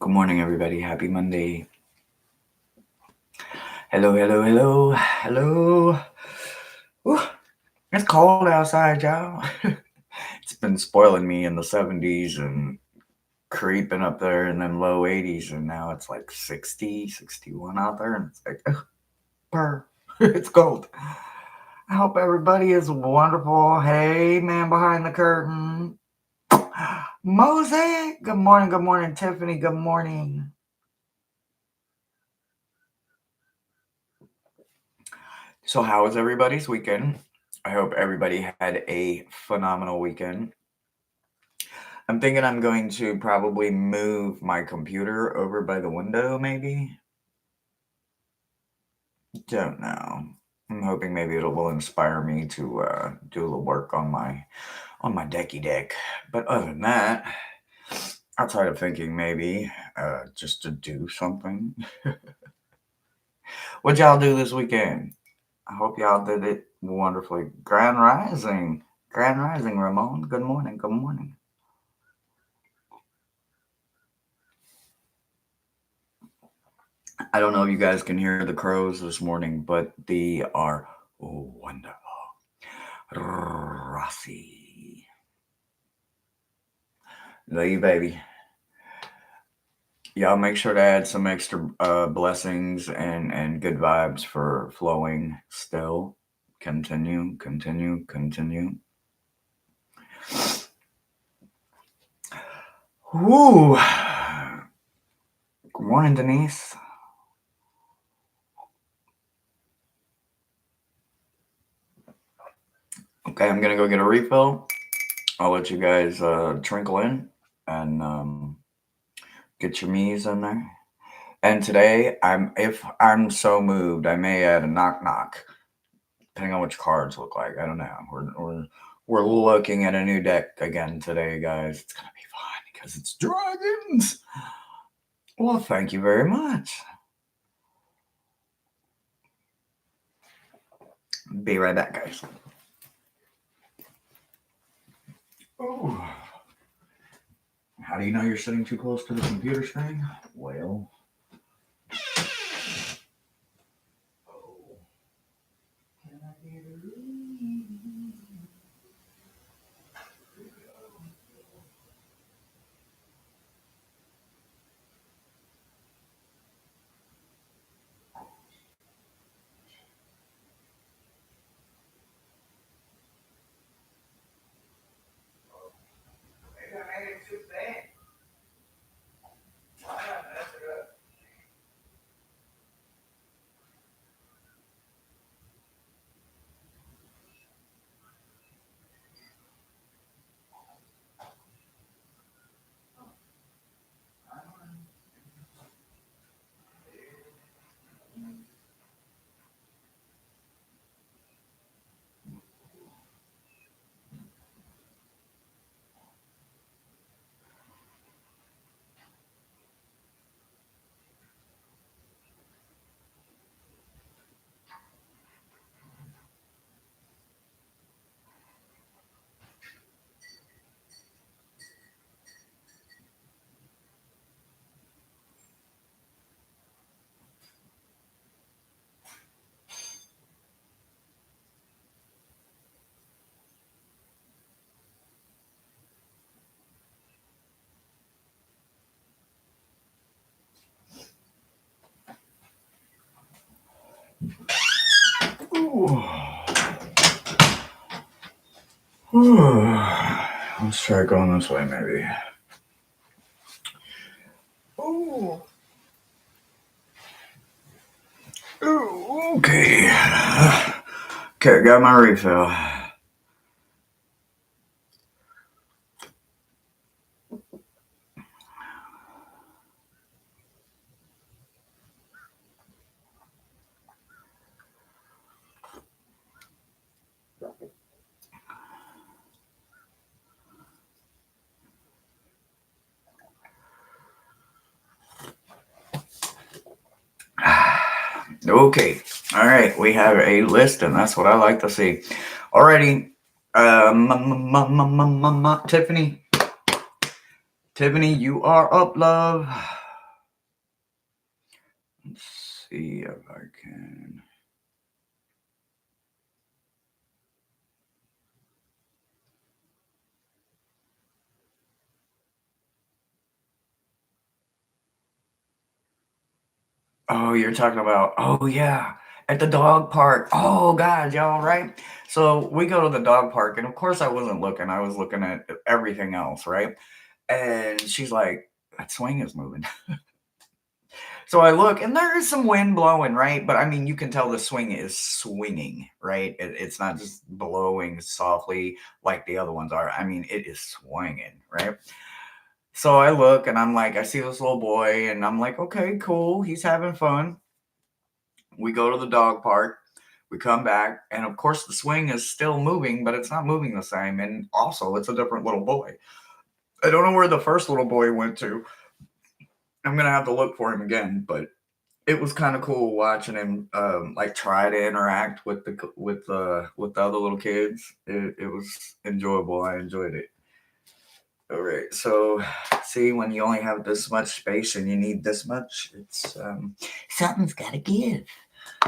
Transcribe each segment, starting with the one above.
Good morning, everybody. Happy Monday. Hello, hello, hello, hello. Whew, it's cold outside, y'all. It's been spoiling me in the 70s and creeping up there in them low 80s, and now it's like 60, 61 out there, and it's like, ugh, purr. It's cold. I hope everybody is wonderful. Hey, man behind the curtain. Mosaic, good morning, good morning. Tiffany, good morning. So, how was everybody's weekend? I hope everybody had a phenomenal weekend. I'm thinking I'm going to probably move my computer over by the window, maybe. Don't know. I'm hoping maybe it will inspire me to do a little work on my decky deck. But other than that, outside of thinking maybe just to do something. What y'all do this weekend? I hope y'all did it wonderfully. Grand Rising. Grand Rising, Ramon. Good morning. Good morning. I don't know if you guys can hear the crows this morning, but they are wonderful. Rossi. Love you, baby. Y'all make sure to add some extra blessings and good vibes for flowing still. Continue, continue, continue. Woo! Good morning, Denise. Okay, I'm gonna go get a refill. I'll let you guys trinkle in and get your me's in there. And today, if I'm so moved, I may add a knock knock, depending on which cards look like. I don't know. We're looking at a new deck again today, guys. It's gonna be fun because it's dragons. Well, thank you very much. Be right back, guys. Oh, how do you know you're sitting too close to the computer screen? Well. Let's try going this way, maybe. Ooh. Ooh, okay. Okay, got my refill. Okay. All right. We have a list, and that's what I like to see. Alrighty. Tiffany. Tiffany, you are up, love. Let's see if I can. Oh, you're talking about, oh yeah, at the dog park. Oh God, y'all, right? So we go to the dog park, and of course I wasn't looking. I was looking at everything else, right? And she's like, that swing is moving. So I look, and there is some wind blowing, right? But I mean, you can tell the swing is swinging, right? It's not just blowing softly like the other ones are. I mean, it is swinging, right? So I look, and I'm like, I see this little boy, and I'm like, okay, cool. He's having fun. We go to the dog park. We come back, and of course, the swing is still moving, but it's not moving the same. And also, it's a different little boy. I don't know where the first little boy went to. I'm gonna have to look for him again, but it was kind of cool watching him like try to interact with the other little kids. It was enjoyable. I enjoyed it. All right, so see, when you only have this much space and you need this much, it's something's got to give.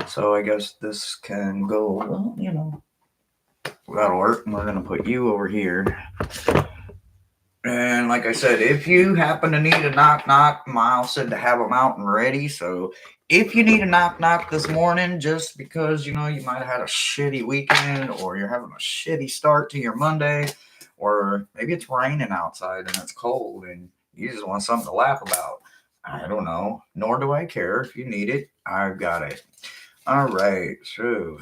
So I guess this can go. Well, that'll work. We're gonna put you over here. And like I said, if you happen to need a knock knock, Miles said to have them out and ready. So if you need a knock knock this morning, just because you might have had a shitty weekend, or you're having a shitty start to your Monday, or maybe it's raining outside and it's cold and you just want something to laugh about. I don't know. Nor do I care. If you need it, I've got it. All right. So,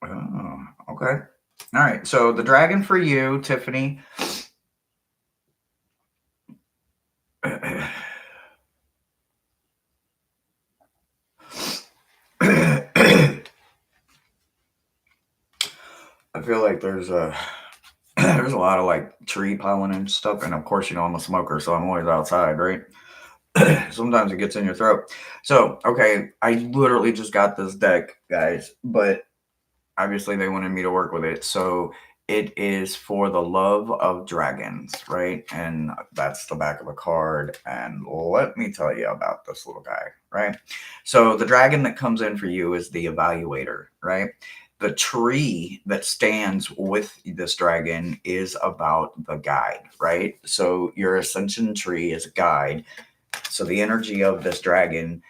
okay. All right. So the dragon for you, Tiffany. I feel like there's a there's a lot of like tree pollen and stuff, and of course, I'm a smoker, so I'm always outside, right? Sometimes it gets in your throat. So, okay, I literally just got this deck, guys, but obviously they wanted me to work with it. So it is for the love of dragons, right? And that's the back of the card. And let me tell you about this little guy, right? So the dragon that comes in for you is the evaluator, right? The tree that stands with this dragon is about the guide, right? So your ascension tree is a guide. So the energy of this dragon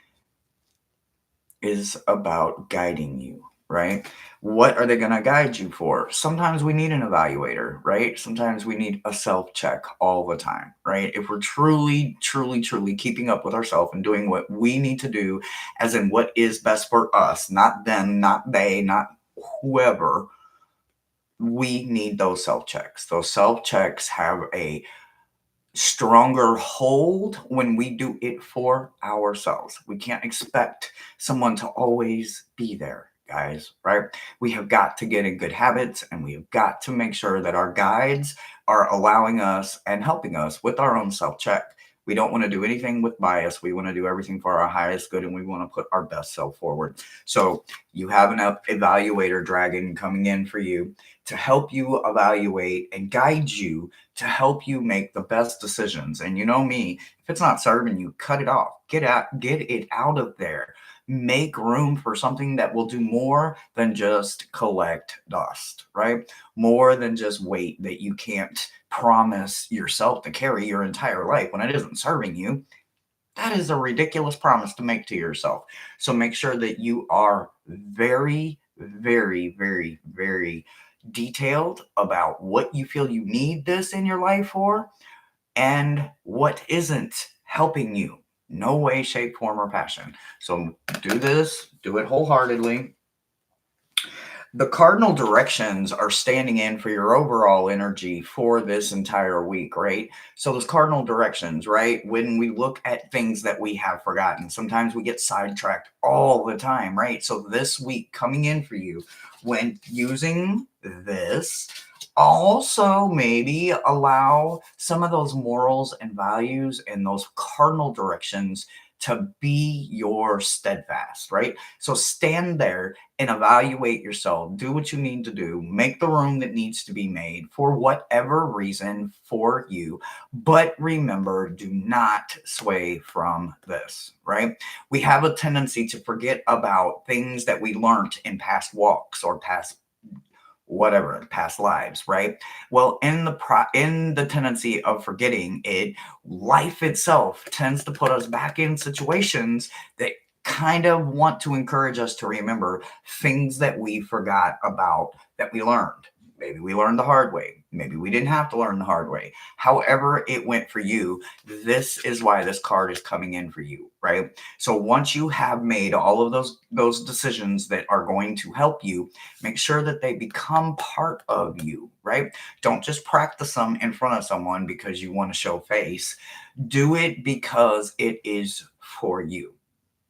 is about guiding you, right? What are they going to guide you for? Sometimes we need an evaluator, right? Sometimes we need a self check all the time, right? If we're truly, truly, truly keeping up with ourselves and doing what we need to do, as in what is best for us, not them, not they, not whoever, we need those self checks. Those self checks have a stronger hold when we do it for ourselves. We can't expect someone to always be there, guys, right? We have got to get in good habits, and we have got to make sure that our guides are allowing us and helping us with our own self check. We don't want to do anything with bias. We want to do everything for our highest good, and we want to put our best self forward. So you have an evaluator dragon coming in for you to help you evaluate and guide you, to help you make the best decisions. And you know me, if it's not serving you, cut it off. Get it out of there. Make room for something that will do more than just collect dust, right? More than just weight that you can't promise yourself to carry your entire life when it isn't serving you. That is a ridiculous promise to make to yourself. So make sure that you are very, very, very, very detailed about what you feel you need this in your life for and what isn't helping you. No way, shape, form, or passion. So do this, do it wholeheartedly. The cardinal directions are standing in for your overall energy for this entire week, right? So those cardinal directions, right? When we look at things that we have forgotten, sometimes we get sidetracked all the time, right? So this week coming in for you, when using this, also maybe allow some of those morals and values and those cardinal directions to be your steadfast, right? So stand there and evaluate yourself. Do what you need to do. Make the room that needs to be made for whatever reason for you. But remember, do not sway from this, right? We have a tendency to forget about things that we learned in past walks or past whatever past lives, right? Well, in the tendency of forgetting it, life itself tends to put us back in situations that kind of want to encourage us to remember things that we forgot about that we learned. Maybe we learned the hard way. Maybe we didn't have to learn the hard way. However it went for you, this is why this card is coming in for you, right? So once you have made all of those decisions that are going to help you, make sure that they become part of you, right? Don't just practice them in front of someone because you want to show face. Do it because it is for you.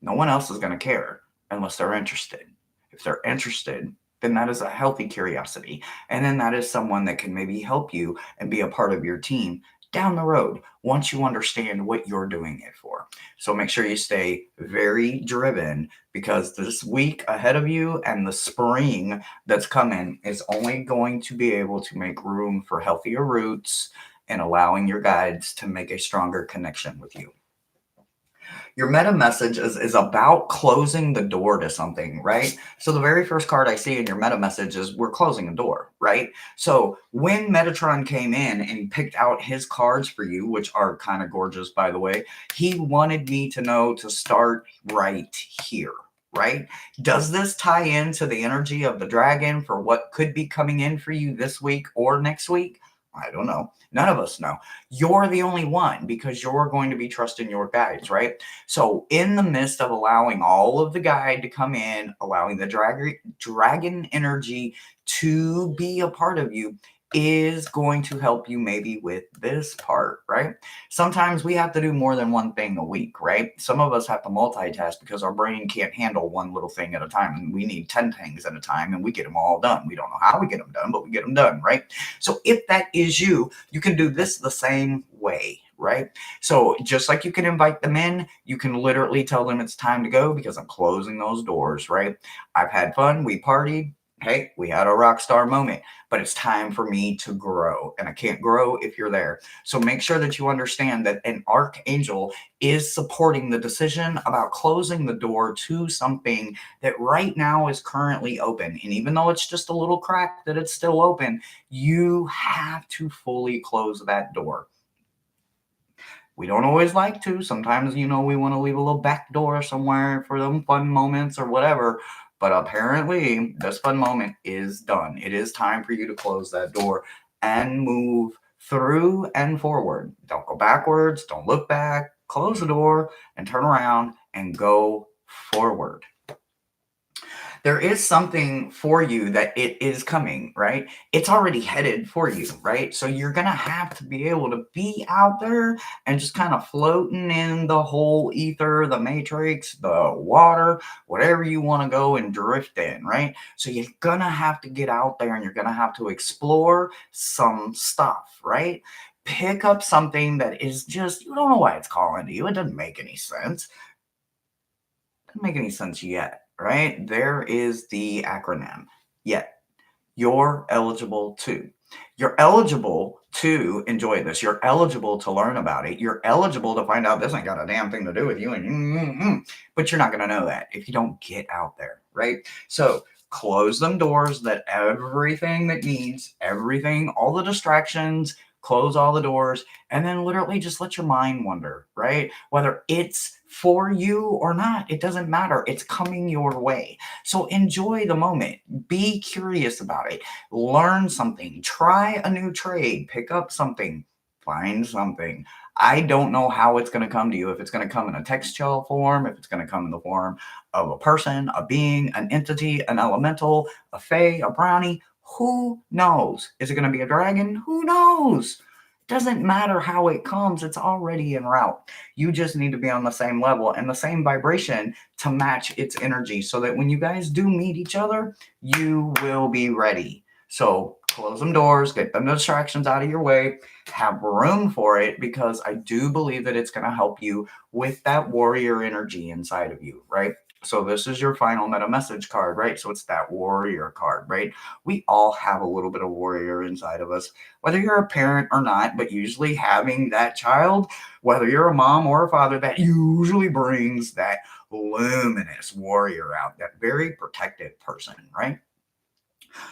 No one else is going to care unless they're interested. If they're interested, then that is a healthy curiosity. And then that is someone that can maybe help you and be a part of your team down the road once you understand what you're doing it for. So make sure you stay very driven, because this week ahead of you and the spring that's coming is only going to be able to make room for healthier roots and allowing your guides to make a stronger connection with you. Your meta message is about closing the door to something, right? So the very first card I see in your meta message is we're closing a door, right? So when Metatron came in and picked out his cards for you, which are kind of gorgeous, by the way, he wanted me to know to start right here. Right? Does this tie into the energy of the dragon for what could be coming in for you this week or next week? I don't know. None of us know. You're the only one, because you're going to be trusting your guides, right? So in the midst of allowing all of the guide to come in, allowing the dragon energy to be a part of you is going to help you maybe with this part, right? Sometimes we have to do more than one thing a week, right? Some of us have to multitask because our brain can't handle one little thing at a time, and we need 10 things at a time, and we get them all done. We don't know how we get them done, but we get them done, right? So if that is you, you can do this the same way, right? So just like you can invite them in, you can literally tell them it's time to go because I'm closing those doors, right? I've had fun. We partied. Hey, we had a rock star moment, but it's time for me to grow, and I can't grow if you're there. So make sure that you understand that an archangel is supporting the decision about closing the door to something that right now is currently open. And even though it's just a little crack that it's still open, you have to fully close that door. We don't always like to. Sometimes, we want to leave a little back door somewhere for them fun moments or whatever. But apparently, this fun moment is done. It is time for you to close that door and move through and forward. Don't go backwards. Don't look back. Close the door and turn around and go forward. There is something for you that it is coming, right? It's already headed for you, right? So you're going to have to be able to be out there and just kind of floating in the whole ether, the matrix, the water, whatever you want to go and drift in, right? So you're going to have to get out there and you're going to have to explore some stuff, right? Pick up something that is just, you don't know why it's calling to you. It doesn't make any sense. Doesn't make any sense yet, right? There is the acronym yet. You're eligible to. You're eligible to enjoy this. You're eligible to learn about it. You're eligible to find out this ain't got a damn thing to do with you. But you're not going to know that if you don't get out there, right? So close them doors, that everything that needs, everything, all the distractions, close all the doors, and then literally just let your mind wander, right? Whether it's for you or not, it doesn't matter. It's coming your way. So enjoy the moment. Be curious about it. Learn something. Try a new trade. Pick up something. Find something. I don't know how it's going to come to you. If it's going to come in a textual form, if it's going to come in the form of a person, a being, an entity, an elemental, a fae, a brownie. Who knows? Is it going to be a dragon? Who knows? Doesn't matter how it comes. It's already en route. You just need to be on the same level and the same vibration to match its energy so that when you guys do meet each other, you will be ready. So Close them doors, get them distractions out of your way, have room for it, because I do believe that it's going to help you with that warrior energy inside of you, right? So this is your final meta message card, right? So it's that warrior card, right? We all have a little bit of warrior inside of us, whether you're a parent or not, but usually having that child, whether you're a mom or a father, that usually brings that luminous warrior out, that very protective person, right?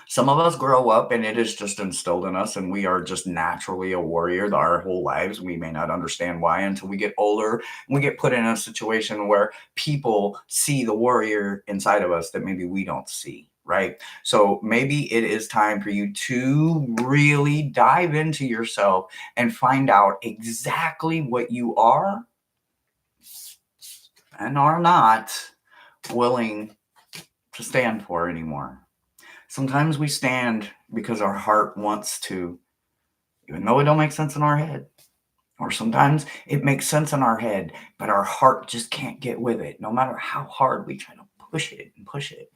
Some of us grow up and it is just instilled in us, and we are just naturally a warrior our whole lives. We may not understand why until we get older and we get put in a situation where people see the warrior inside of us that maybe we don't see. Right. So maybe it is time for you to really dive into yourself and find out exactly what you are and are not willing to stand for anymore. Sometimes we stand because our heart wants to, even though it don't make sense in our head. Or sometimes it makes sense in our head, but our heart just can't get with it, no matter how hard we try to push it and push it.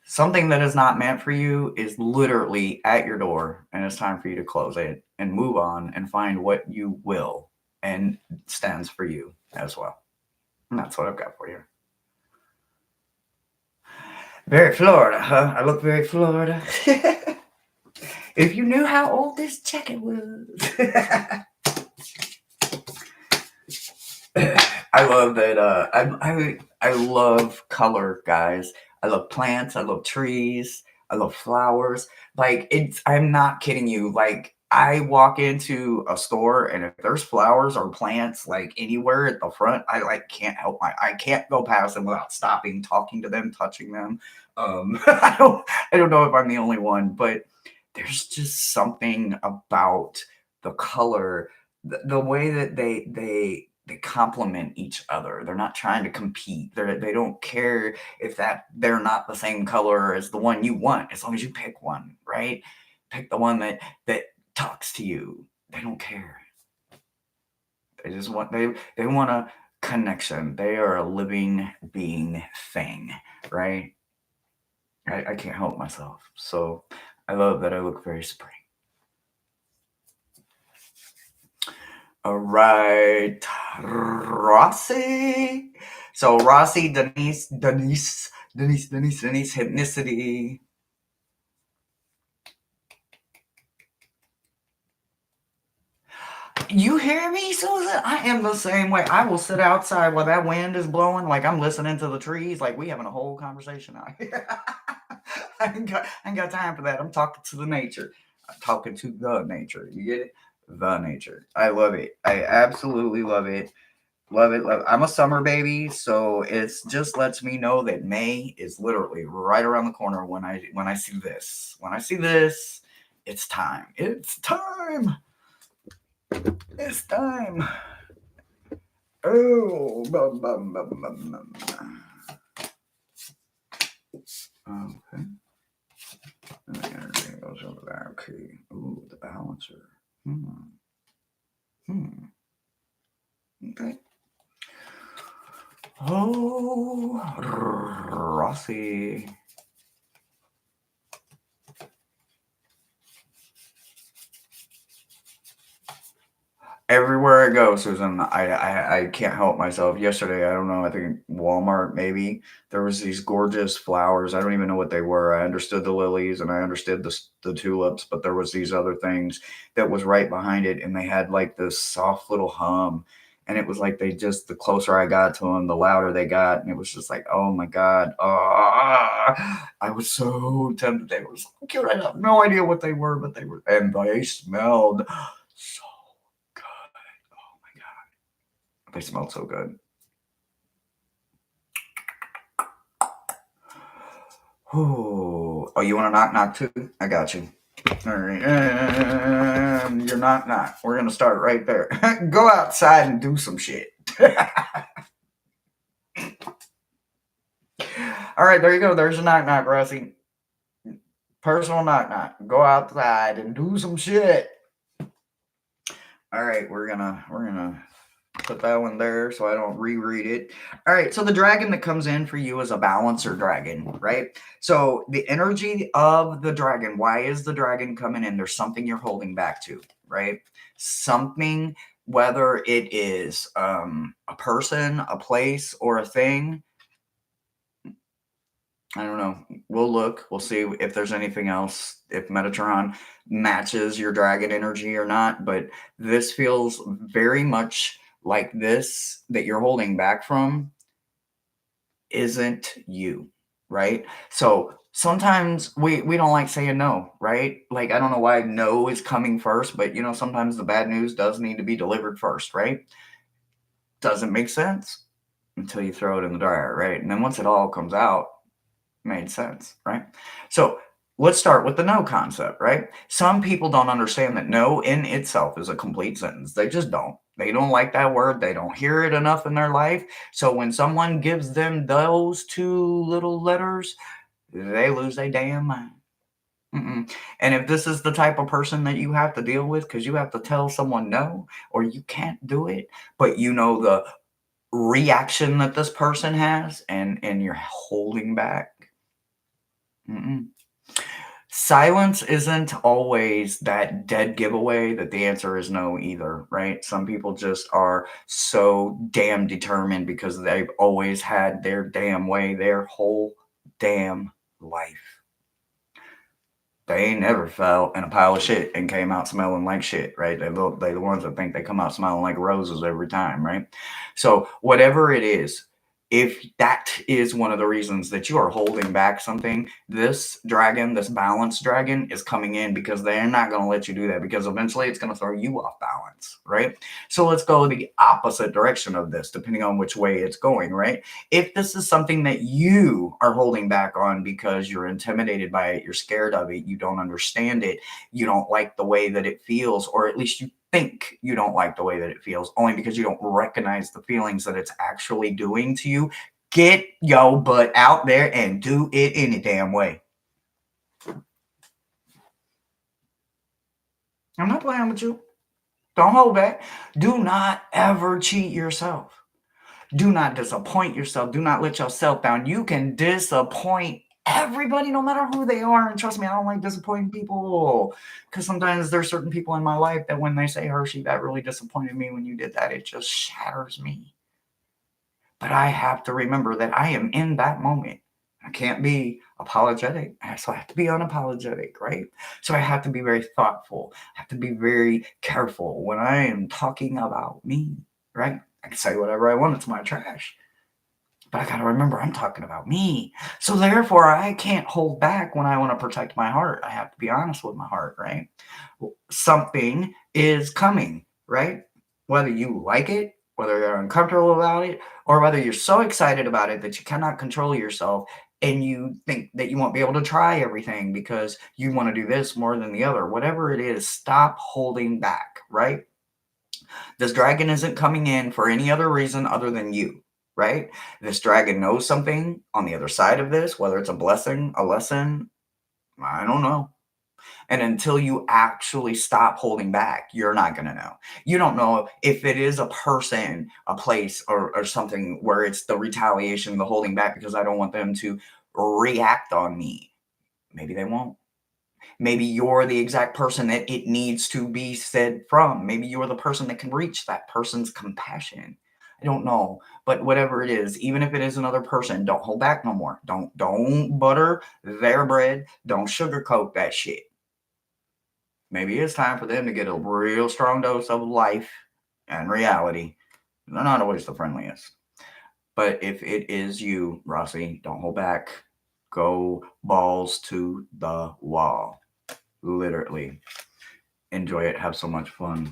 Something that is not meant for you is literally at your door, and it's time for you to close it and move on and find what you will and stands for you as well. And that's what I've got for you. Very Florida, huh? I look very Florida. If you knew how old this jacket was. I love that. I love color, guys. I love plants. I love trees. I love flowers. Like it's. I'm not kidding you. Like I walk into a store and if there's flowers or plants like anywhere at the front, I like can't help I can't go past them without stopping, talking to them, touching them. I don't know if I'm the only one, but there's just something about the color, the way that they complement each other. They're not trying to compete. They don't care if that they're not the same color as the one you want, as long as you pick one, right? Pick the one that talks to you. They don't care. They just want they want a connection. They are a living being thing, right? I can't help myself. So I love that I look very spring. All right, Rossi. So Rossi, Denise, hypnicity. You hear me, Susan? I am the same way. I will sit outside while that wind is blowing, like I'm listening to the trees, like we having a whole conversation out here. I ain't got time for that. I'm talking to the nature. I'm talking to the nature. You get it? The nature. I love it. I absolutely love it. Love it, love it. I'm a summer baby, so it's just lets me know that May is literally right around the corner when I see this. When I see this, it's time. It's time. It's time. Oh, okay. And the energy goes over there. Okay. Ooh, the balancer. Okay. Oh, Rossi. Everywhere I go, Susan, I can't help myself. Yesterday, I don't know, I think Walmart maybe, there was these gorgeous flowers. I don't even know what they were. I understood the lilies and I understood the tulips, but there was these other things that was right behind it, and they had like this soft little hum. And it was like they just the closer I got to them, the louder they got, and it was just like, oh my god, I was so tempted. They were so cute. I have no idea what they were, but they were, and they smelled so good. Oh my god, they smelled so good. Oh, you want to knock knock too? I got you. All right, you're knock knock. We're gonna start right there. Go outside and do some shit. All right, there you go. There's a knock knock, Russie. Personal knock knock. Go outside and do some shit. All right, we're gonna Put that one there so I don't reread it. All right. So the dragon that comes in for you is a balancer dragon, right? So the energy of the dragon, why is the dragon coming in? There's something you're holding back to, right? Something, whether it is a person, a place, or a thing. I don't know. We'll look. We'll see if there's anything else, if Metatron matches your dragon energy or not. But this feels very much like this that you're holding back from isn't you, right? So sometimes we don't like saying no, right? Like, I don't know why no is coming first, but sometimes the bad news does need to be delivered first, right? Doesn't make sense until you throw it in the dryer, right? And then once it all comes out, made sense, right? So let's start with the no concept, right? Some people don't understand that no in itself is a complete sentence. They just don't. They don't like that word. They don't hear it enough in their life. So when someone gives them those two little letters, they lose their damn mind. And if this is the type of person that you have to deal with because you have to tell someone no or you can't do it, but you know the reaction that this person has and you're holding back. Mm-mm. Silence isn't always that dead giveaway that the answer is no either, right? Some people just are so damn determined because they've always had their damn way their whole damn life. They ain't never fell in a pile of shit and came out smelling like shit, right? They the ones that think they come out smelling like roses every time, right? So whatever it is, if that is one of the reasons that you are holding back something, this dragon, this balance dragon, is coming in because they're not going to let you do that because eventually it's going to throw you off balance, right? So let's go the opposite direction of this, depending on which way it's going, right? If this is something that you are holding back on because you're intimidated by it, you're scared of it, you don't understand it, you don't like the way that it feels, or at least you think you don't like the way that it feels, only because you don't recognize the feelings that it's actually doing to you, get your butt out there and do it any damn way. I'm not playing with you. Don't hold back. Do not ever cheat yourself. Do not disappoint yourself. Do not let yourself down. You can disappoint everybody, no matter who they are. And trust me, I don't like disappointing people because sometimes there's certain people in my life that when they say, Hershey, that really disappointed me when you did that, it just shatters me. But I have to remember that I am in that moment. I can't be apologetic. So I have to be unapologetic, right? So I have to be very thoughtful. I have to be very careful when I am talking about me, right? I can say whatever I want. It's my trash. But I got to remember I'm talking about me. So therefore, I can't hold back when I want to protect my heart. I have to be honest with my heart, right? Something is coming, right? Whether you like it, whether you're uncomfortable about it, or whether you're so excited about it that you cannot control yourself and you think that you won't be able to try everything because you want to do this more than the other. Whatever it is, stop holding back, right? This dragon isn't coming in for any other reason other than you, right? This dragon knows something on the other side of this, whether it's a blessing, a lesson, I don't know. And until you actually stop holding back, you're not going to know. You don't know if it is a person, a place, or something where it's the retaliation, the holding back because I don't want them to react on me. Maybe they won't. Maybe you're the exact person that it needs to be said from. Maybe you're the person that can reach that person's compassion. I don't know, but whatever it is, even if it is another person, don't hold back no more. Don't butter their bread. Don't sugarcoat that shit. Maybe it's time for them to get a real strong dose of life and reality. They're not always the friendliest. But if it is you, Rossi, don't hold back. Go balls to the wall. Literally. Enjoy it. Have so much fun.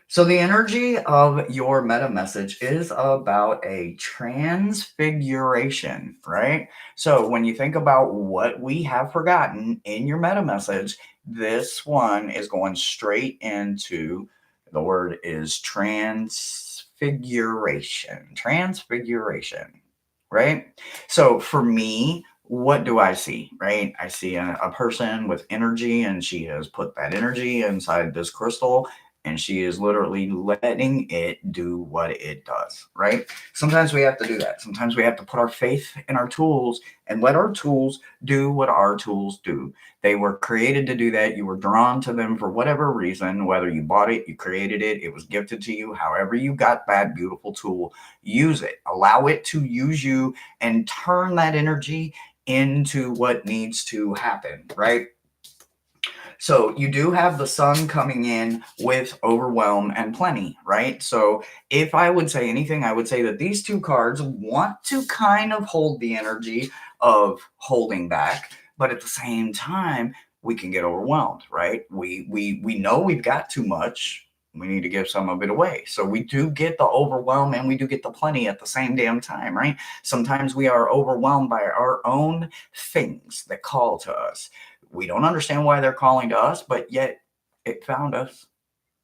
So the energy of your meta message is about a transfiguration, right? So when you think about what we have forgotten in your meta message, this one is going straight into the word is transfiguration. Transfiguration, right? So for me, what do I see, right? I see a person with energy and she has put that energy inside this crystal and she is literally letting it do what it does, right? Sometimes we have to do that. Sometimes we have to put our faith in our tools and let our tools do what our tools do. They were created to do that. You were drawn to them for whatever reason, whether you bought it, you created it, it was gifted to you. However you got that beautiful tool, use it. Allow it to use you and turn that energy into what needs to happen, right? So you do have the sun coming in with overwhelm and plenty, right? So if I would say anything, I would say that these two cards want to kind of hold the energy of holding back, but at the same time, we can get overwhelmed, right? We know we've got too much. We need to give some of it away. So we do get the overwhelm and we do get the plenty at the same damn time, right? Sometimes we are overwhelmed by our own things that call to us. We don't understand why they're calling to us, but yet it found us.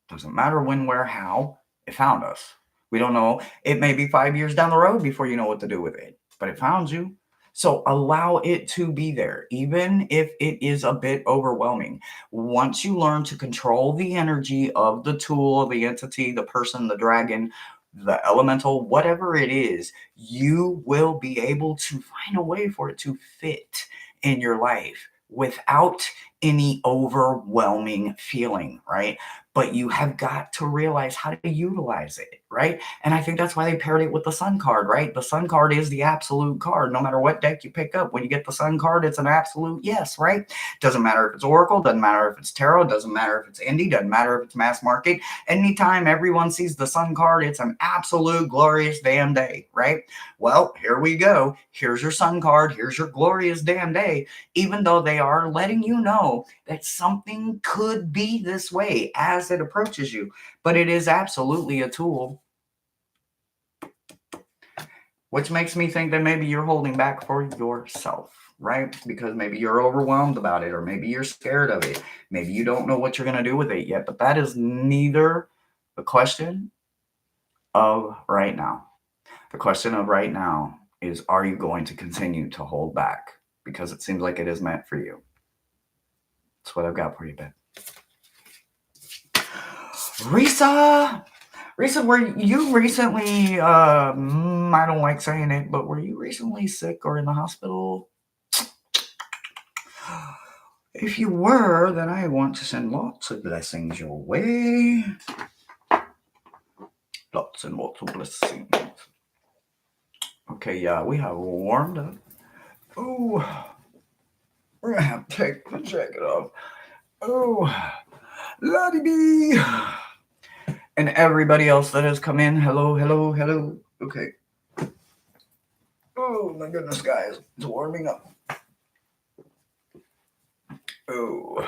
Doesn't matter when, where, how, it found us. We don't know. It may be 5 years down the road before you know what to do with it, but it found you. So allow it to be there, even if it is a bit overwhelming. Once you learn to control the energy of the tool, the entity, the person, the dragon, the elemental, whatever it is, you will be able to find a way for it to fit in your life without any overwhelming feeling, right? But you have got to realize how to utilize it, right? And I think that's why they paired it with the sun card, right? The sun card is the absolute card. No matter what deck you pick up, when you get the sun card, it's an absolute yes, right? Doesn't matter if it's Oracle, doesn't matter if it's Tarot, doesn't matter if it's Indie, doesn't matter if it's mass market. Anytime everyone sees the sun card, it's an absolute glorious damn day, right? Well, here we go. Here's your sun card. Here's your glorious damn day. Even though they are letting you know that something could be this way as it approaches you, but it is absolutely a tool, which makes me think that maybe you're holding back for yourself, right? Because maybe you're overwhelmed about it, or maybe you're scared of it. Maybe you don't know what you're going to do with it yet, but that is neither the question of right now. The question of right now is, are you going to continue to hold back? Because it seems like it is meant for you. That's what I've got for you, Ben. Risa, were you recently, I don't like saying it, but were you recently sick or in the hospital? If you were, then I want to send lots of blessings your way. Lots and lots of blessings. Okay, yeah, we have warmed up. Oh, we're gonna have to take the jacket off. Oh, Lottie B. And everybody else that has come in, hello, hello, hello. Okay. Oh my goodness, guys, it's warming up. Oh.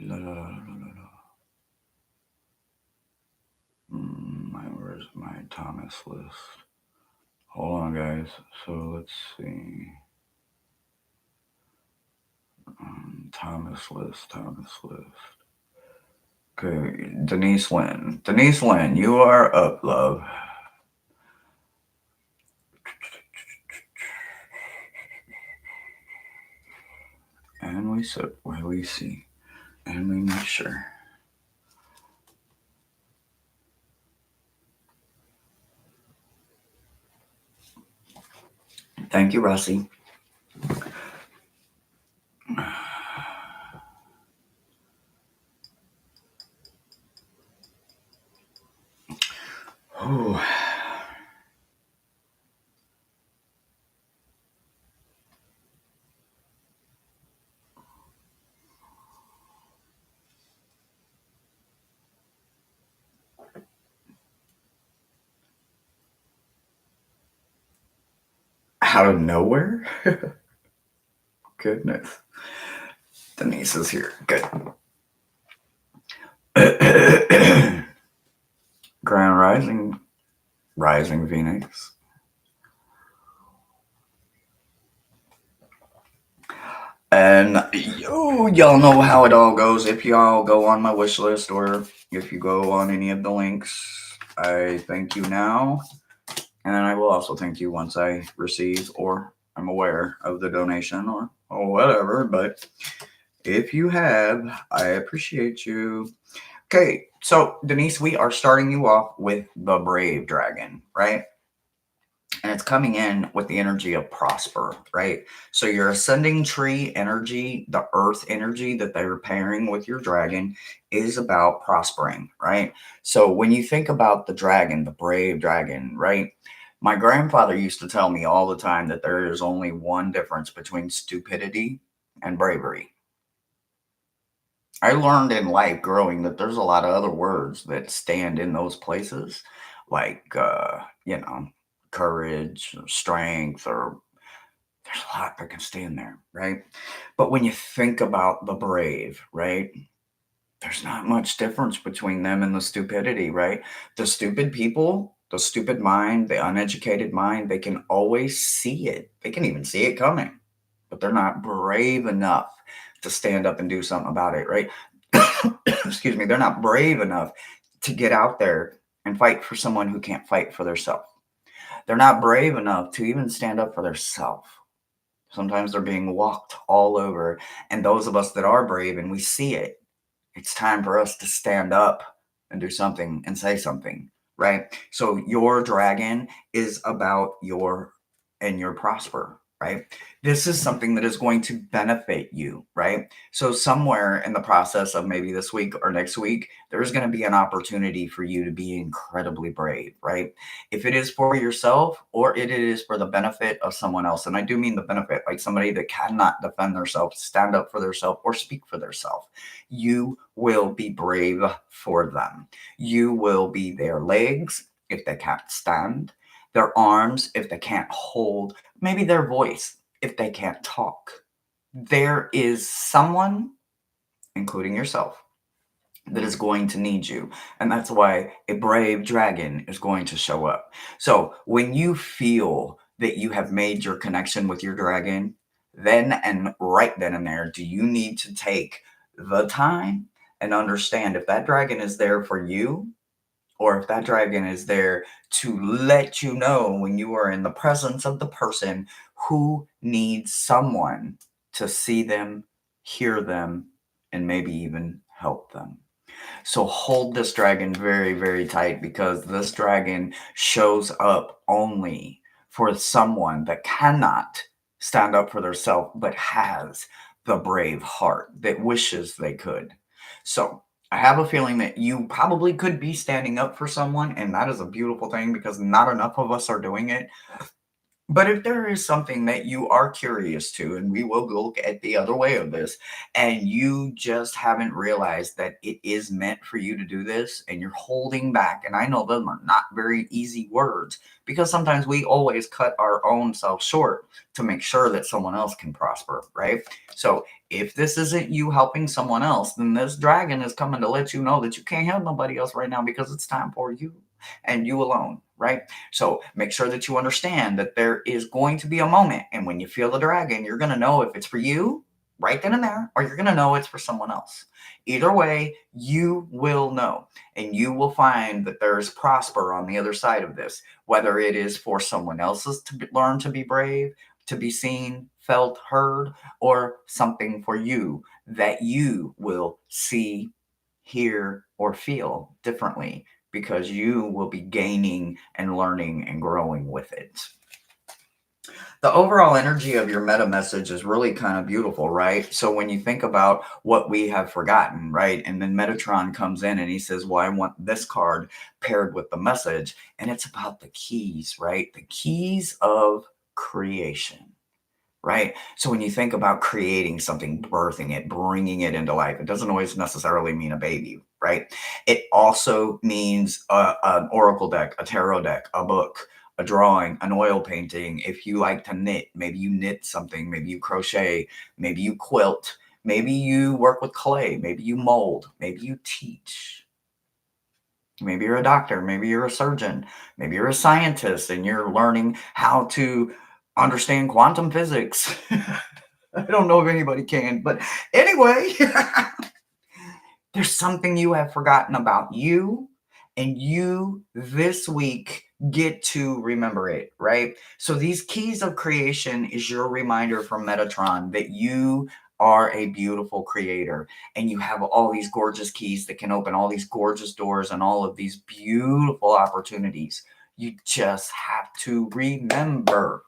La, la, la, la, la. Where's my Thomas list? Hold on, guys. So let's see. Thomas list. Okay, Denise Lynn. Denise Lynn, you are up, love. And we see, and we make sure. Thank you, Russie. Oh. Out of nowhere? Goodness. Denise is here. Good. Grand Rising Phoenix. And y'all know how it all goes. If y'all go on my wish list or if you go on any of the links, I thank you now. And then I will also thank you once I receive or I'm aware of the donation or whatever, but if you have, I appreciate you. Okay, so Denise, we are starting you off with the Brave Dragon, right? And it's coming in with the energy of prosper, right? So your ascending tree energy, the earth energy that they're pairing with your dragon is about prospering, right? So when you think about the dragon, the brave dragon, right? My grandfather used to tell me all the time that there is only one difference between stupidity and bravery. I learned in life growing that there's a lot of other words that stand in those places, like, courage, or strength, or there's a lot that can stand there, right? But when you think about the brave, right, there's not much difference between them and the stupidity, right? The stupid people, the stupid mind, the uneducated mind, they can always see it. They can even see it coming, but they're not brave enough to stand up and do something about it, right? Excuse me, they're not brave enough to get out there and fight for someone who can't fight for themselves. They're not brave enough to even stand up for themselves. Sometimes they're being walked all over. And those of us that are brave and we see it, it's time for us to stand up and do something and say something, right? So your dragon is about your prosper, right? This is something that is going to benefit you, right? So somewhere in the process of maybe this week or next week, there's going to be an opportunity for you to be incredibly brave, right? If it is for yourself or it is for the benefit of someone else. And I do mean the benefit, like somebody that cannot defend themselves, stand up for themselves, or speak for themselves. You will be brave for them. You will be their legs if they can't stand, their arms if they can't hold, maybe their voice if they can't talk. There is someone, including yourself, that is going to need you. And that's why a brave dragon is going to show up. So when you feel that you have made your connection with your dragon, then and right then and there, do you need to take the time and understand if that dragon is there for you or if that dragon is there to let you know when you are in the presence of the person who needs someone to see them, hear them, and maybe even help them. So hold this dragon very, very tight because this dragon shows up only for someone that cannot stand up for themselves but has the brave heart that wishes they could. So I have a feeling that you probably could be standing up for someone, and that is a beautiful thing because not enough of us are doing it. But if there is something that you are curious to, and we will look at the other way of this, and you just haven't realized that it is meant for you to do this, and you're holding back, and I know them are not very easy words because sometimes we always cut our own self short to make sure that someone else can prosper, right? So if this isn't you helping someone else, then this dragon is coming to let you know that you can't help nobody else right now because it's time for you and you alone, right? So make sure that you understand that there is going to be a moment, and when you feel the dragon, you're going to know if it's for you right then and there, or you're going to know it's for someone else. Either way, you will know, and you will find that there is prosper on the other side of this, whether it is for someone else's to learn to be brave, to be seen, felt, heard, or something for you that you will see, hear, or feel differently because you will be gaining and learning and growing with it. The overall energy of your meta message is really kind of beautiful, right? So when you think about what we have forgotten, right? And then Metatron comes in and he says, well, I want this card paired with the message. And it's about the keys, right? The keys of creation. Right. So when you think about creating something, birthing it, bringing it into life, it doesn't always necessarily mean a baby. Right. It also means an oracle deck, a tarot deck, a book, a drawing, an oil painting. If you like to knit, maybe you knit something, maybe you crochet, maybe you quilt, maybe you work with clay, maybe you mold, maybe you teach. Maybe you're a doctor, maybe you're a surgeon, maybe you're a scientist and you're learning how to understand quantum physics. I don't know if anybody can, but anyway, there's something you have forgotten about you, and you this week get to remember it, right? So these keys of creation is your reminder from Metatron that you are a beautiful creator and you have all these gorgeous keys that can open all these gorgeous doors and all of these beautiful opportunities. You just have to remember.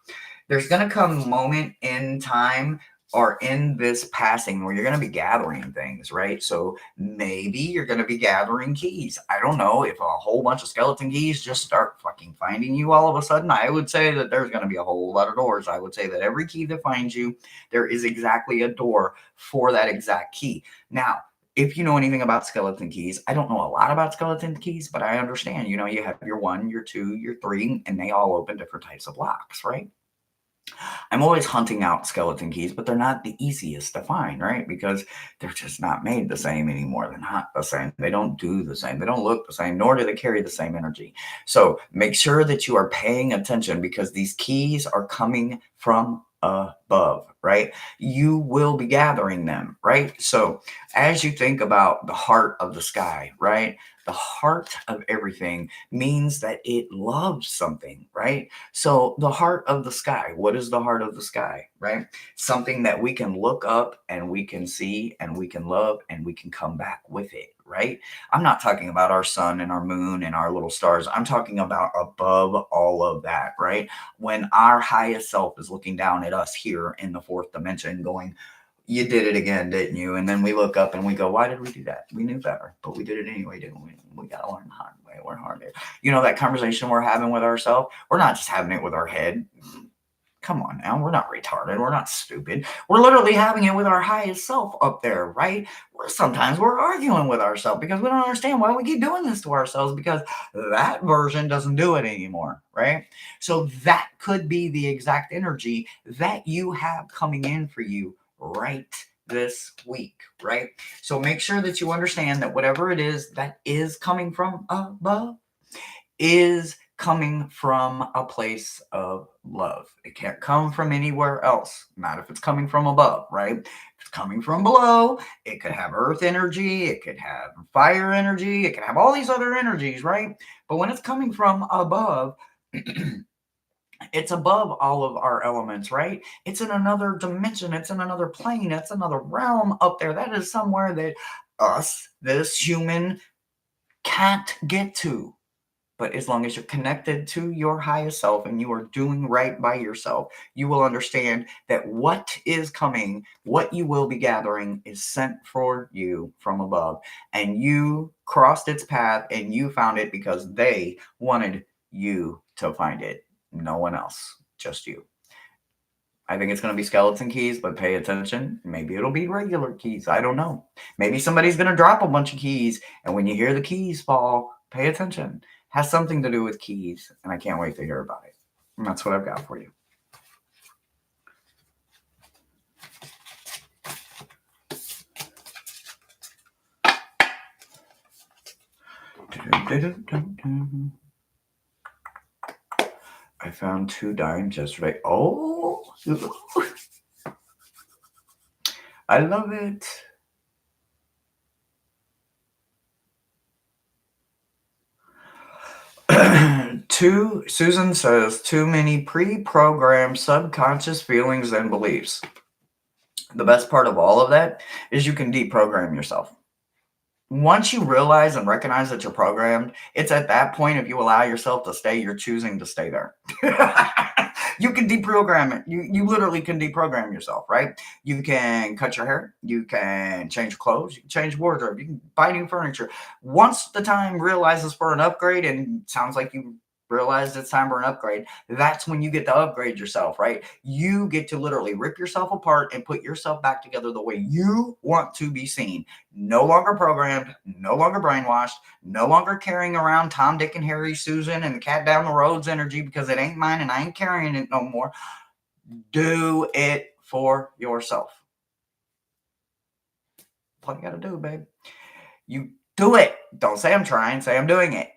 There's going to come a moment in time or in this passing where you're going to be gathering things, right? So maybe you're going to be gathering keys. I don't know if a whole bunch of skeleton keys just start fucking finding you all of a sudden. I would say that there's going to be a whole lot of doors. I would say that every key that finds you, there is exactly a door for that exact key. Now, if you know anything about skeleton keys, I don't know a lot about skeleton keys, but I understand, you have your 1, your 2, your 3, and they all open different types of locks, right? I'm always hunting out skeleton keys, but they're not the easiest to find, right? Because they're just not made the same anymore. They're not the same. They don't do the same. They don't look the same, nor do they carry the same energy. So make sure that you are paying attention because these keys are coming from above, right? You will be gathering them, right? So as you think about the heart of the sky, right? The heart of everything means that it loves something, right? So the heart of the sky, what is the heart of the sky, right? Something that we can look up and we can see and we can love and we can come back with it, right? I'm not talking about our sun and our moon and our little stars. I'm talking about above all of that, right? When our highest self is looking down at us here in the fourth dimension going, you did it again, didn't you? And then we look up and we go, why did we do that? We knew better, but we did it anyway, didn't we? We got to learn the hard way. We're hard. That conversation we're having with ourselves, we're not just having it with our head. Come on now. We're not retarded. We're not stupid. We're literally having it with our highest self up there, right? Sometimes we're arguing with ourselves because we don't understand why we keep doing this to ourselves because that version doesn't do it anymore, right? So that could be the exact energy that you have coming in for you right this week, right? So make sure that you understand that whatever it is that is coming from above is coming from a place of love. It can't come from anywhere else. Not if it's coming from above, right? If it's coming from below, it could have earth energy, it could have fire energy, it could have all these other energies, right? But when it's coming from above, it's above all of our elements, right? It's in another dimension, it's in another plane, it's another realm up there. That is somewhere that us, this human, can't get to. But as long as you're connected to your highest self and you are doing right by yourself, you will understand that what is coming, what you will be gathering, is sent for you from above. And you crossed its path and you found it because they wanted you to find it. No one else, just you. I think it's going to be skeleton keys, but pay attention. Maybe it'll be regular keys. I don't know. Maybe somebody's going to drop a bunch of keys. And when you hear the keys fall, pay attention. Has something to do with keys. And I can't wait to hear about it. And that's what I've got for you. I found 2 dimes yesterday. Oh, I love it. Susan says, too many pre-programmed subconscious feelings and beliefs. The best part of all of that is you can deprogram yourself. Once you realize and recognize that you're programmed, it's at that point, if you allow yourself to stay, you're choosing to stay there. You can deprogram it. You literally can deprogram yourself, right? You can cut your hair. You can change clothes. You can change wardrobe. You can buy new furniture. Once the time realizes for an upgrade, and sounds like you realized it's time for an upgrade, that's when you get to upgrade yourself, right? You get to literally rip yourself apart and put yourself back together the way you want to be seen. No longer programmed, no longer brainwashed, no longer carrying around Tom, Dick, and Harry, Susan, and the cat down the road's energy because it ain't mine and I ain't carrying it no more. Do it for yourself. That's all you got to do, babe. You do it. Don't say I'm trying, say I'm doing it.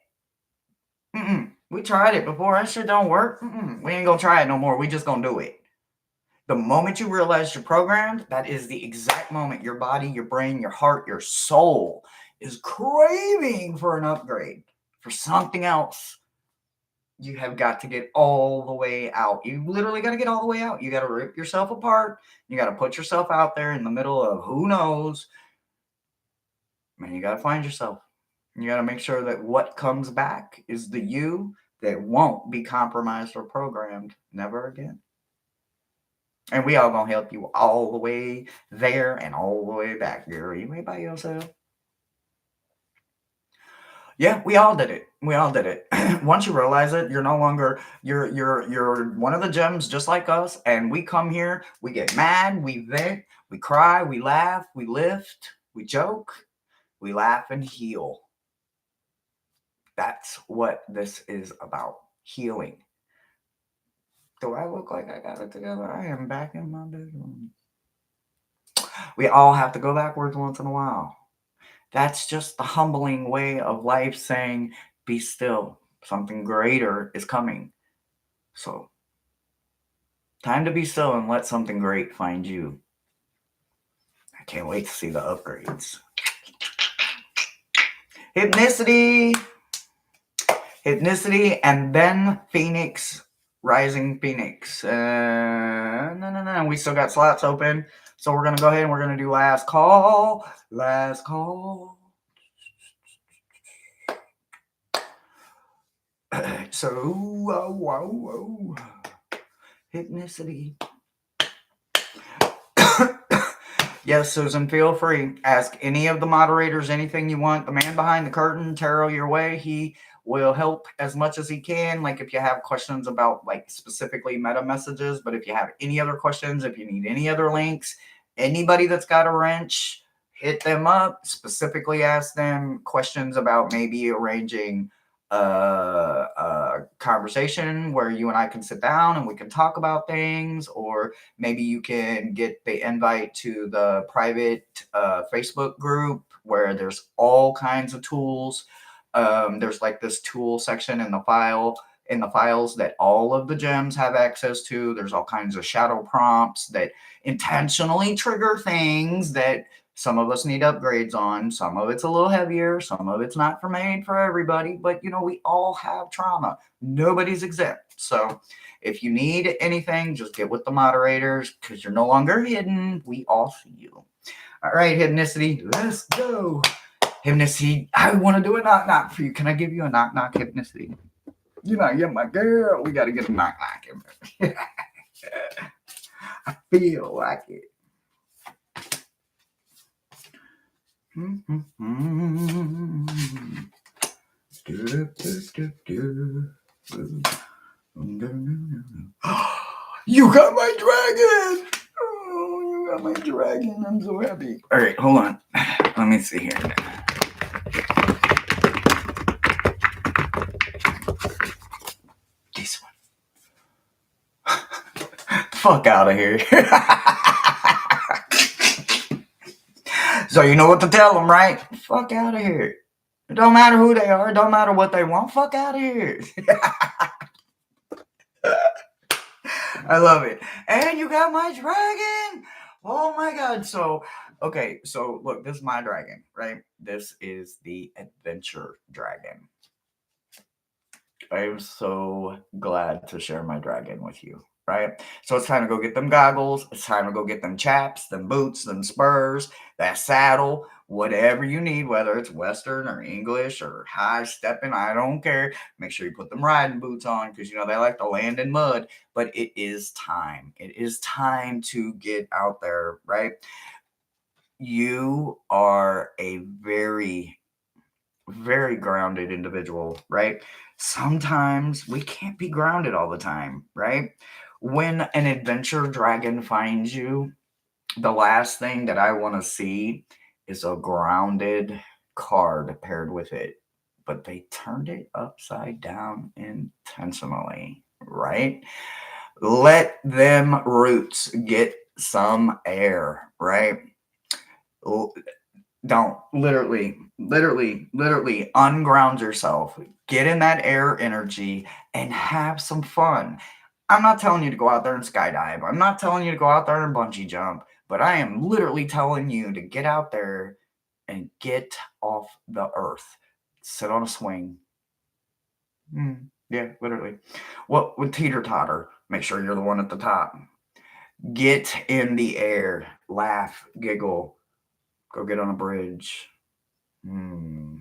We tried it before. That shit don't work. We ain't gonna try it no more. We just gonna do it. The moment you realize you're programmed, that is the exact moment your body, your brain, your heart, your soul is craving for an upgrade, for something else. You have got to get all the way out. You literally got to get all the way out. You got to rip yourself apart. You got to put yourself out there in the middle of who knows. Man, you got to find yourself. You got to make sure that what comes back is the you that won't be compromised or programmed never again. And we all gonna help you all the way there and all the way back, girl. You ain't by yourself. Yeah, we all did it. We all did it. Once you realize it, you're no longer you're one of the gems just like us. And we come here, we get mad, we vent, we cry, we laugh, we lift, we joke, we laugh and heal. That's what this is about. Healing. Do I look like I got it together? I am back in my bedroom. We all have to go backwards once in a while. That's just the humbling way of life saying, be still. Something greater is coming. So, time to be still and let something great find you. I can't wait to see the upgrades. Hypnicity, and then Phoenix, Rising Phoenix. No. We still got slots open. So we're going to go ahead and we're going to do last call. Last call. So, Hypnicity. Yes, Susan, feel free. Ask any of the moderators anything you want. The man behind the curtain, tarot your way. He will help as much as he can. Like if you have questions about like specifically meta messages, but if you have any other questions, if you need any other links, anybody that's got a wrench, hit them up. Specifically ask them questions about maybe arranging a conversation where you and I can sit down and we can talk about things, or maybe you can get the invite to the private Facebook group where there's all kinds of tools. There's like this tool section in the files that all of the gems have access to. There's all kinds of shadow prompts that intentionally trigger things that some of us need upgrades on. Some of it's a little heavier. Some of it's not made for everybody. But, we all have trauma. Nobody's exempt. So if you need anything, just get with the moderators because you're no longer hidden. We all see you. All right, Hypnicity, let's go. Hypnicity, I want to do a knock-knock for you. Can I give you a knock-knock, Hypnicity? You're my girl. We got to get a knock-knock in there. I feel like it. You got my dragon! Oh, you got my dragon. I'm so happy. All right, hold on. Let me see here. This one. Fuck out of here. So you know what to tell them, right? Fuck out of here. It don't matter who they are. It don't matter what they want. Fuck out of here. I love it. And you got my dragon. Oh my God. So, okay. So look, this is my dragon, right? This is the adventure dragon. I am so glad to share my dragon with you, right? So it's time to go get them goggles. It's time to go get them chaps, them boots, them spurs, that saddle, whatever you need, whether it's Western or English or high stepping, I don't care. Make sure you put them riding boots on because, they like to land in mud. But it is time. It is time to get out there, right? You are a very, very grounded individual, right? Sometimes we can't be grounded all the time, right? When an adventure dragon finds you, the last thing that I want to see is a grounded card paired with it, but they turned it upside down intentionally, right? Let them roots get some air, right? Don't literally unground yourself. Get in that air energy and have some fun. I'm not telling you to go out there and skydive. I'm not telling you to go out there and bungee jump, but I am literally telling you to get out there and get off the earth. Sit on a swing. Yeah, literally. What would teeter-totter? Make sure you're the one at the top. Get in the air, laugh, giggle, go get on a bridge. Hmm.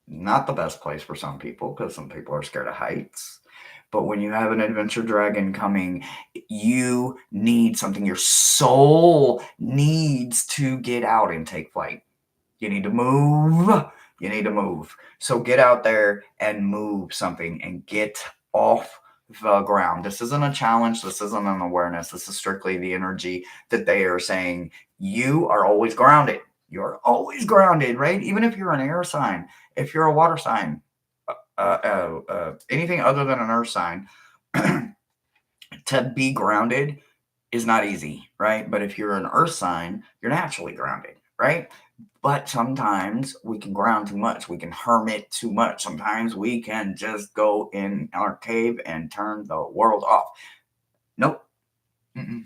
Not the best place for some people because some people are scared of heights. But when you have an adventure dragon coming, you need something. Your soul needs to get out and take flight. You need to move. You need to move. So get out there and move something and get off the ground. This isn't a challenge. This isn't an awareness. This is strictly the energy that they are saying. You are always grounded. You're always grounded, right? Even if you're an air sign, if you're a water sign, anything other than an earth sign, to be grounded is not easy, right? But if you're an earth sign, you're naturally grounded, right? But sometimes we can ground too much. We can hermit too much. Sometimes we can just go in our cave and turn the world off. Nope. Mm-mm.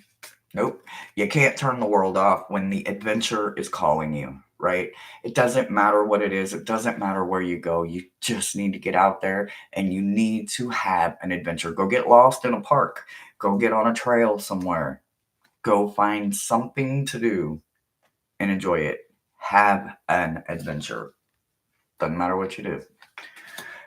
Nope. You can't turn the world off when the adventure is calling you, right? It doesn't matter what it is. It doesn't matter where you go. You just need to get out there and you need to have an adventure. Go get lost in a park. Go get on a trail somewhere. Go find something to do and enjoy it. Have an adventure. Doesn't matter what you do.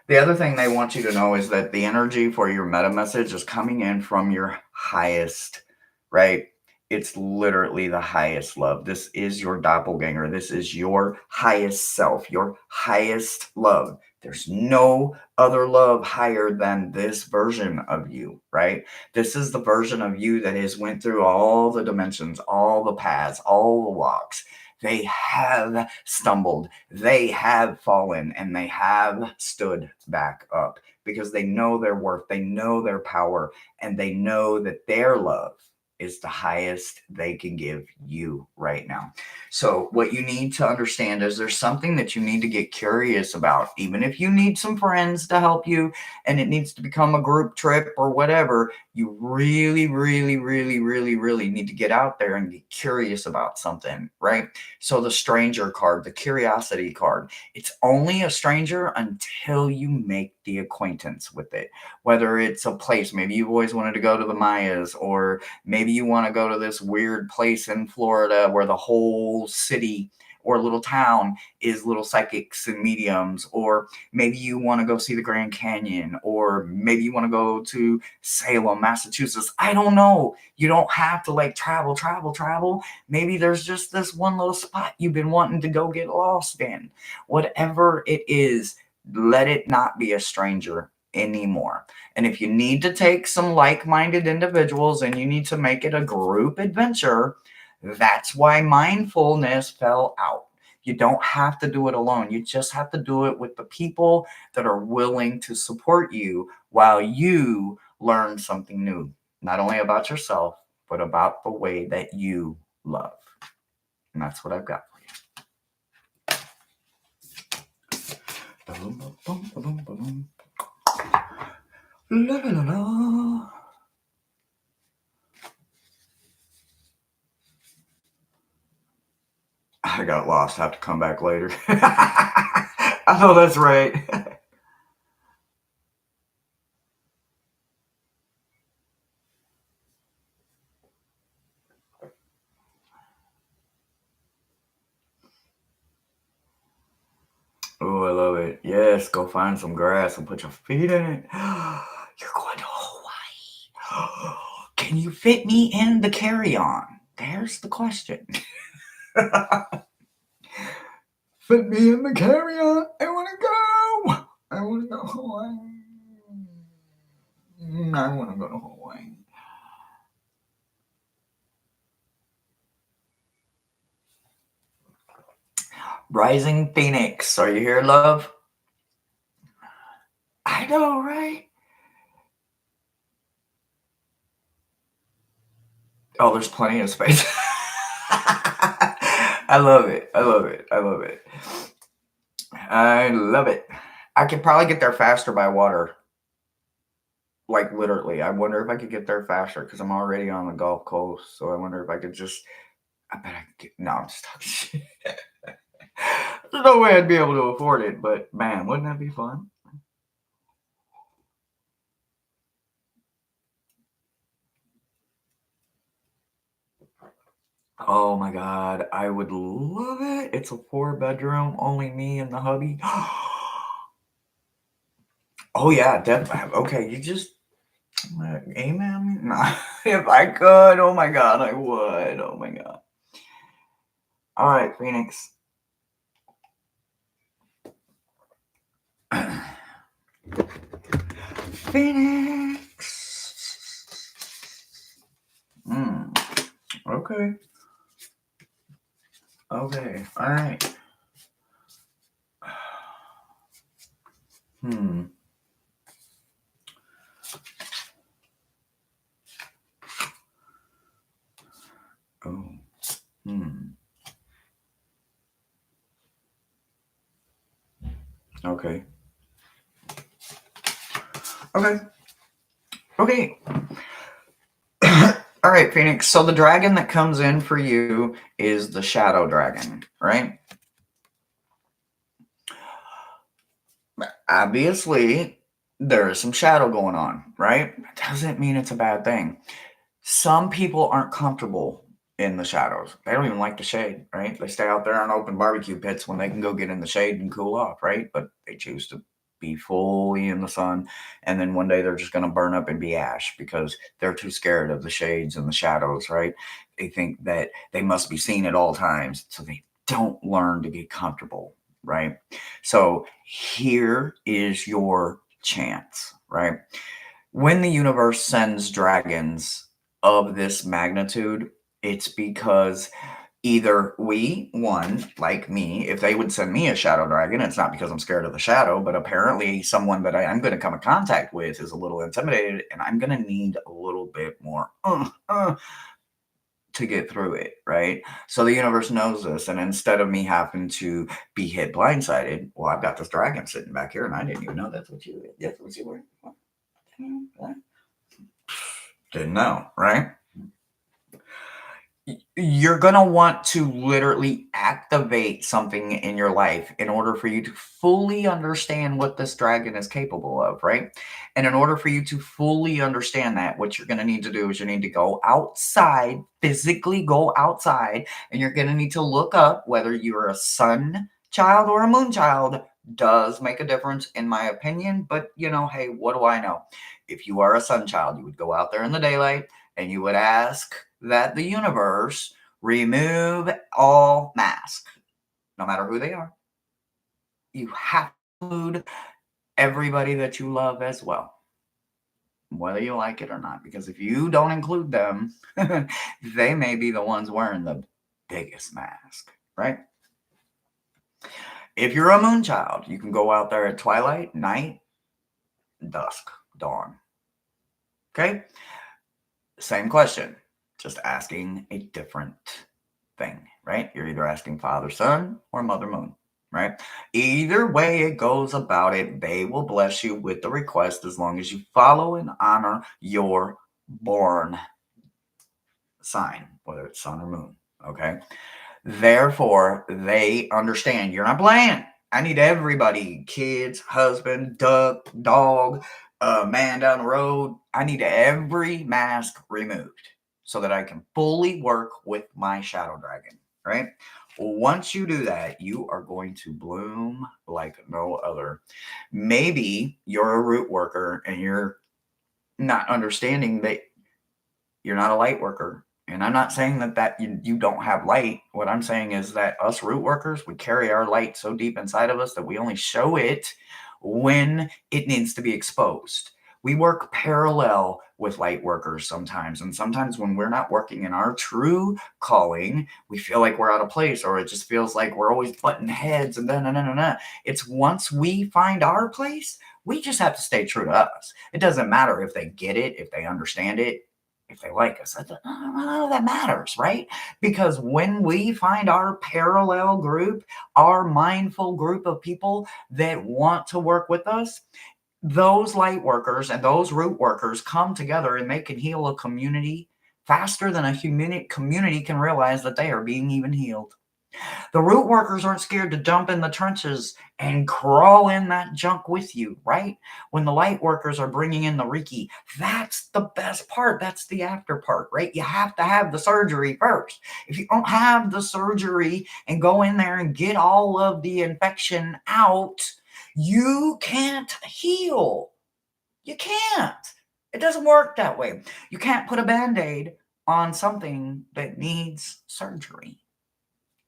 The other thing they want you to know is that the energy for your meta message is coming in from your highest, right? It's literally the highest love. This is your doppelganger. This is your highest self, your highest love. There's no other love higher than this version of you, right? This is the version of you that has went through all the dimensions, all the paths, all the walks. They have stumbled, they have fallen, and they have stood back up because they know their worth, they know their power, and they know that their love is the highest they can give you right now. So, what you need to understand is there's something that you need to get curious about, even if you need some friends to help you and it needs to become a group trip or whatever. You really, really, really, really, really need to get out there and get curious about something, right? So the stranger card, the curiosity card, it's only a stranger until you make the acquaintance with it. Whether it's a place, maybe you've always wanted to go to the Mayas, or maybe you want to go to this weird place in Florida where the whole city or little town is little psychics and mediums, or maybe you want to go see the Grand Canyon, or maybe you want to go to Salem, Massachusetts. I don't know. You don't have to like travel. Maybe there's just this one little spot you've been wanting to go get lost in. Whatever it is, let it not be a stranger anymore. And if you need to take some like minded individuals and you need to make it a group adventure, that's why mindfulness fell out. You don't have to do it alone. You just have to do it with the people that are willing to support you while you learn something new, not only about yourself, but about the way that you love. And that's what I've got for you. La, la, la, la. I got lost. I have to come back later. I know that's right. Oh, I love it. Yes, go find some grass and put your feet in it. You're going to Hawaii. Can you fit me in the carry-on? There's the question. Fit me in the carry-on. I want to go. I want to go to Hawaii. I want to go to Hawaii. Rising Phoenix. Are you here, love? I know, right? Oh, there's plenty of space. I love it. I love it. I love it. I love it. I could probably get there faster by water. Like literally. I wonder if I could get there faster because I'm already on the Gulf Coast. So I wonder if I could just. I bet I could get. No, I'm just talking shit. There's no way I'd be able to afford it, but man, wouldn't that be fun? Oh my God, I would love it. It's a 4 bedroom, only me and the hubby. Oh yeah, definitely. Okay, you just amen. Nah, if I could, oh my God, I would. Oh my God. All right, Phoenix. Phoenix. Mm, okay. Okay. All right. Hmm. Oh. Hmm. Okay. Okay. Okay. All right, Phoenix. So the dragon that comes in for you is the shadow dragon, right? Obviously, there is some shadow going on, right? Doesn't mean it's a bad thing. Some people aren't comfortable in the shadows. They don't even like the shade, right? They stay out there on open barbecue pits when they can go get in the shade and cool off, right? But they choose to be fully in the sun. And then one day they're just going to burn up and be ash because they're too scared of the shades and the shadows, right? They think that they must be seen at all times. So they don't learn to get comfortable, right? So here is your chance, right? When the universe sends dragons of this magnitude, it's because either we, one, like me, if they would send me a shadow dragon, it's not because I'm scared of the shadow, but apparently someone that I'm going to come in contact with is a little intimidated and I'm going to need a little bit more to get through it, right? So the universe knows this. And instead of me having to be hit blindsided, well, I've got this dragon sitting back here and I didn't even know that's what you were. Didn't know, right? You're going to want to literally activate something in your life in order for you to fully understand what this dragon is capable of, right? And in order for you to fully understand that, what you're going to need to do is you need to go outside, physically go outside, and you're going to need to look up whether you're a sun child or a moon child. Does make a difference in my opinion, but hey, what do I know? If you are a sun child, you would go out there in the daylight and you would ask that the universe remove all masks, no matter who they are. You have to include everybody that you love as well, whether you like it or not. Because if you don't include them, they may be the ones wearing the biggest mask, right? If you're a moon child, you can go out there at twilight, night, dusk, dawn. Okay? Same question, just asking a different thing, right? You're either asking Father Sun or Mother Moon, right? Either way it goes about it, they will bless you with the request as long as you follow and honor your born sign, whether it's sun or moon, okay? Therefore, they understand you're not playing. I need everybody, kids, husband, duck, dog, man down the road. I need every mask removed so that I can fully work with my shadow dragon, right? Once you do that, you are going to bloom like no other. Maybe you're a root worker and you're not understanding that you're not a light worker. And I'm not saying that you don't have light. What I'm saying is that us root workers, we carry our light so deep inside of us that we only show it when it needs to be exposed. We work parallel with light workers sometimes. And sometimes when we're not working in our true calling, we feel like we're out of place, or it just feels like we're always butting heads and then. It's once we find our place, we just have to stay true to us. It doesn't matter if they get it, if they understand it, if they like us. I don't know that matters, right? Because when we find our parallel group, our mindful group of people that want to work with us, those light workers and those root workers come together and they can heal a community faster than a community can realize that they are being even healed. The root workers aren't scared to jump in the trenches and crawl in that junk with you, right? When the light workers are bringing in the Reiki, that's the best part. That's the after part, right? You have to have the surgery first. If you don't have the surgery and go in there and get all of the infection out, you can't heal. You can't. It doesn't work that way. You can't put a band aid on something that needs surgery,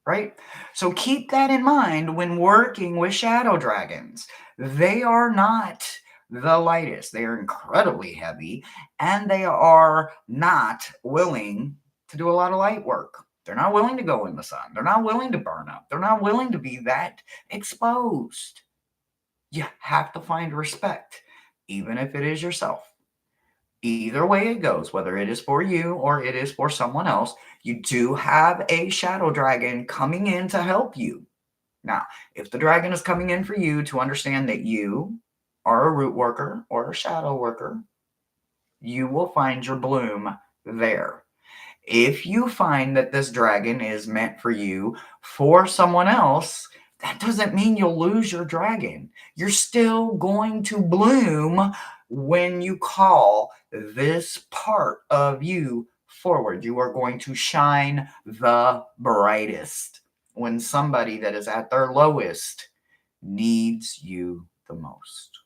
right? So keep that in mind when working with shadow dragons. They are not the lightest. They are incredibly heavy, and they are not willing to do a lot of light work. They're not willing to go in the sun. They're not willing to burn up. They're not willing to be that exposed. You have to find respect, even if it is yourself. Either way it goes, whether it is for you or it is for someone else, you do have a shadow dragon coming in to help you. Now, if the dragon is coming in for you to understand that you are a root worker or a shadow worker, you will find your bloom there. If you find that this dragon is meant for you for someone else, that doesn't mean you'll lose your dragon. You're still going to bloom when you call this part of you forward. You are going to shine the brightest when somebody that is at their lowest needs you the most.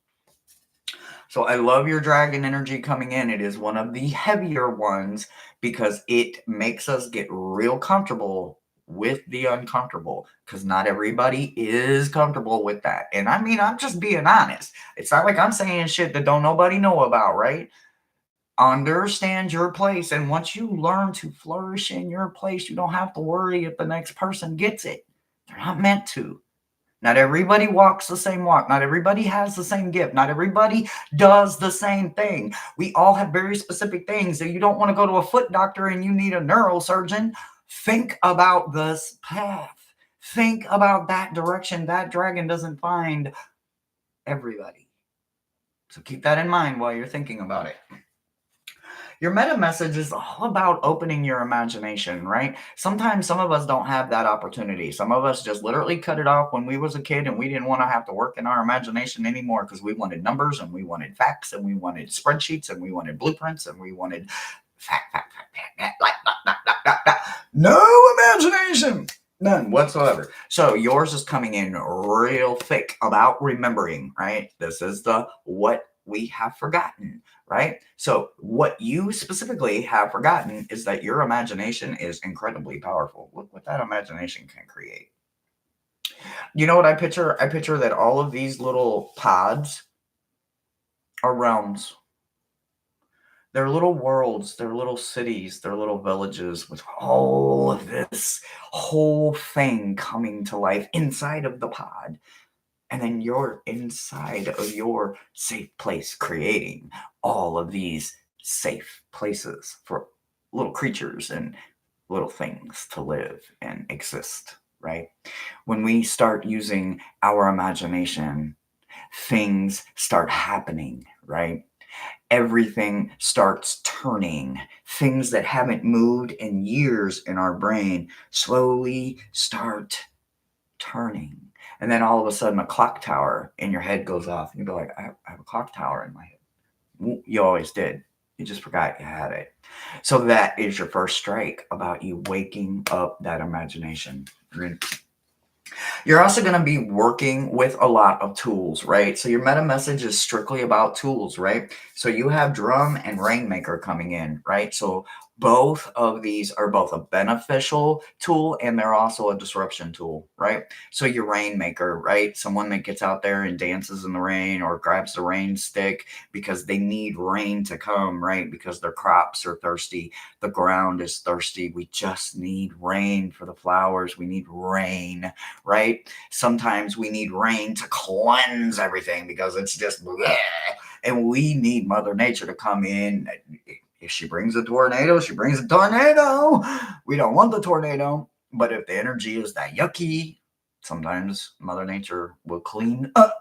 So I love your dragon energy coming in. It is one of the heavier ones because it makes us get real comfortable with the uncomfortable, because not everybody is comfortable with that. And I mean, I'm just being honest. It's not like I'm saying shit that don't nobody know about, right? Understand your place. And once you learn to flourish in your place, you don't have to worry if the next person gets it. They're not meant to. Not everybody walks the same walk. Not everybody has the same gift. Not everybody does the same thing. We all have very specific things. So you don't want to go to a foot doctor and you need a neurosurgeon. Think about this path. Think about that direction. That dragon doesn't find everybody. So keep that in mind while you're thinking about it. Your meta message is all about opening your imagination, right? Sometimes some of us don't have that opportunity. Some of us just literally cut it off when we was a kid and we didn't want to have to work in our imagination anymore because we wanted numbers and we wanted facts and we wanted spreadsheets and we wanted blueprints and we wanted fact, no imagination. None whatsoever. So yours is coming in real thick about remembering, right? This is the what we have forgotten, right? So what you specifically have forgotten is that your imagination is incredibly powerful. Look what that imagination can create. You know what I picture? I picture that all of these little pods are realms. They're little worlds, they're little cities, they're little villages with all of this whole thing coming to life inside of the pod. And then you're inside of your safe place, creating all of these safe places for little creatures and little things to live and exist, right? When we start using our imagination, things start happening, right? Everything starts turning. Things that haven't moved in years in our brain slowly start turning. And then all of a sudden, a clock tower in your head goes off. And you'll be like, I have a clock tower in my head. You always did. You just forgot you had it. So that is your first strike about you waking up that imagination. You're also going to be working with a lot of tools, right? So your meta message is strictly about tools, right? So you have drum and rainmaker coming in, right? So both of these are both a beneficial tool and they're also a disruption tool, right? So your rainmaker, right? Someone that gets out there and dances in the rain or grabs the rain stick because they need rain to come, right? Because their crops are thirsty. The ground is thirsty. We just need rain for the flowers. We need rain, right? Sometimes we need rain to cleanse everything because it's just bleh, and we need Mother Nature to come in. If she brings a tornado, she brings a tornado. We don't want the tornado, but if the energy is that yucky, sometimes Mother Nature will clean up